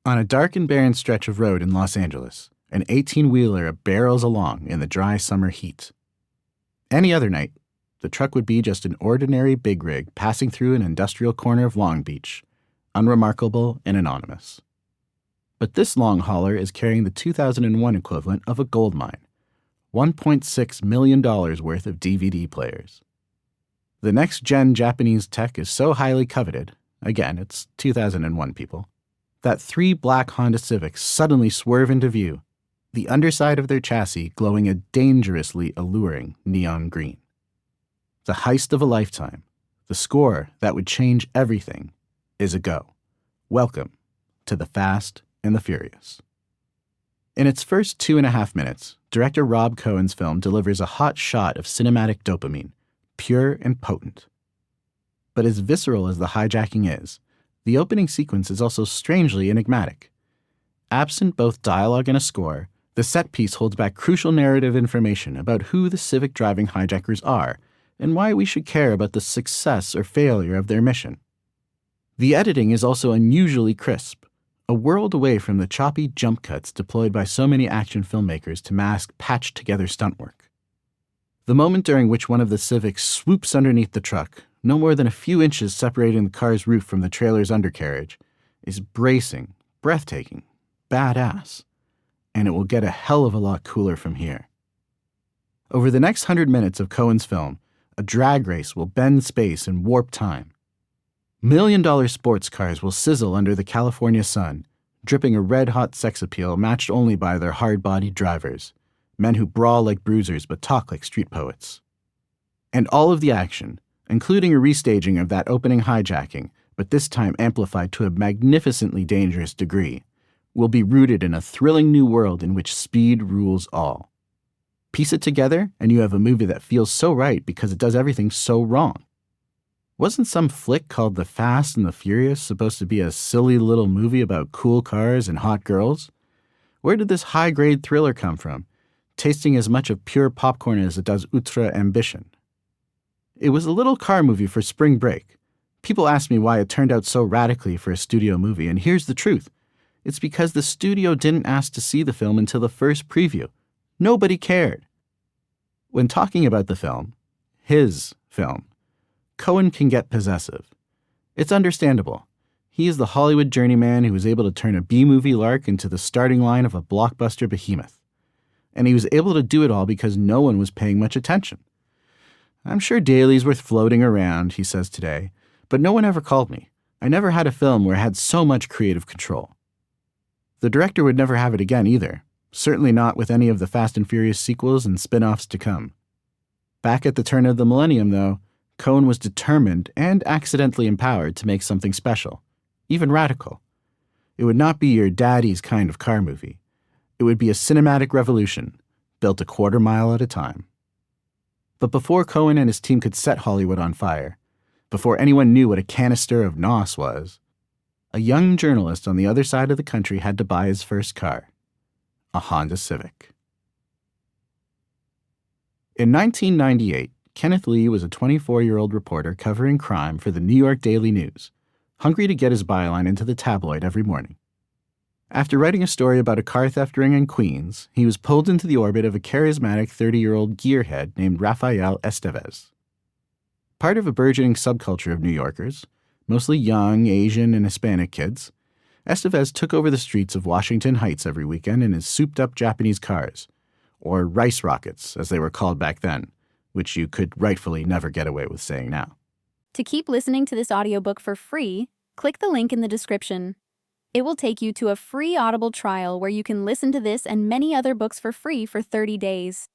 On a dark and barren stretch of road in Los Angeles, an 18-wheeler barrels along in the dry summer heat. Any other night, the truck would be just an ordinary big rig passing through an industrial corner of Long Beach, unremarkable and anonymous. But this long hauler is carrying the 2001 equivalent of a gold mine, $1.6 million worth of DVD players. The next-gen Japanese tech is so highly coveted, again, it's 2001 people, that 3 black Honda Civics suddenly swerve into view, the underside of their chassis glowing a dangerously alluring neon green. The heist of a lifetime, the score that would change everything, is a go. Welcome to the Fast and the Furious. In its first 2.5 minutes, director Rob Cohen's film delivers a hot shot of cinematic dopamine, pure and potent. But as visceral as the hijacking is, the opening sequence is also strangely enigmatic. Absent both dialogue and a score, the set piece holds back crucial narrative information about who the Civic driving hijackers are and why we should care about the success or failure of their mission. The editing is also unusually crisp, a world away from the choppy jump cuts deployed by so many action filmmakers to mask patched-together stunt work. The moment during which one of the Civics swoops underneath the truck, no more than a few inches separating the car's roof from the trailer's undercarriage, is bracing, breathtaking, badass, and it will get a hell of a lot cooler from here. Over the next 100 minutes of Cohen's film, a drag race will bend space and warp time. $1 million sports cars will sizzle under the California sun, dripping a red-hot sex appeal matched only by their hard-bodied drivers, men who brawl like bruisers but talk like street poets. And all of the action, including a restaging of that opening hijacking, but this time amplified to a magnificently dangerous degree, will be rooted in a thrilling new world in which speed rules all. Piece it together, and you have a movie that feels so right because it does everything so wrong. Wasn't some flick called The Fast and the Furious supposed to be a silly little movie about cool cars and hot girls? Where did this high-grade thriller come from, tasting as much of pure popcorn as it does ultra ambition? It was a little car movie for spring break. People ask me why it turned out so radically for a studio movie, and here's the truth. It's because the studio didn't ask to see the film until the first preview. Nobody cared. When talking about the film, his film, Cohen can get possessive. It's understandable. He is the Hollywood journeyman who was able to turn a B-movie lark into the starting line of a blockbuster behemoth. And he was able to do it all because no one was paying much attention. I'm sure dailies were floating around, he says today, but no one ever called me. I never had a film where I had so much creative control. The director would never have it again either, certainly not with any of the Fast and Furious sequels and spin-offs to come. Back at the turn of the millennium, though, Cohen was determined and accidentally empowered to make something special, even radical. It would not be your daddy's kind of car movie. It would be a cinematic revolution, built a quarter mile at a time. But before Cohen and his team could set Hollywood on fire, before anyone knew what a canister of NOS was, a young journalist on the other side of the country had to buy his first car, a Honda Civic. In 1998, Kenneth Lee was a 24-year-old reporter covering crime for the New York Daily News, hungry to get his byline into the tabloid every morning. After writing a story about a car theft ring in Queens, he was pulled into the orbit of a charismatic 30-year-old gearhead named Rafael Estevez. Part of a burgeoning subculture of New Yorkers, mostly young, Asian, and Hispanic kids, Estevez took over the streets of Washington Heights every weekend in his souped-up Japanese cars, or rice rockets, as they were called back then, which you could rightfully never get away with saying now. To keep listening to this audiobook for free, click the link in the description. It will take you to a free Audible trial where you can listen to this and many other books for free for 30 days.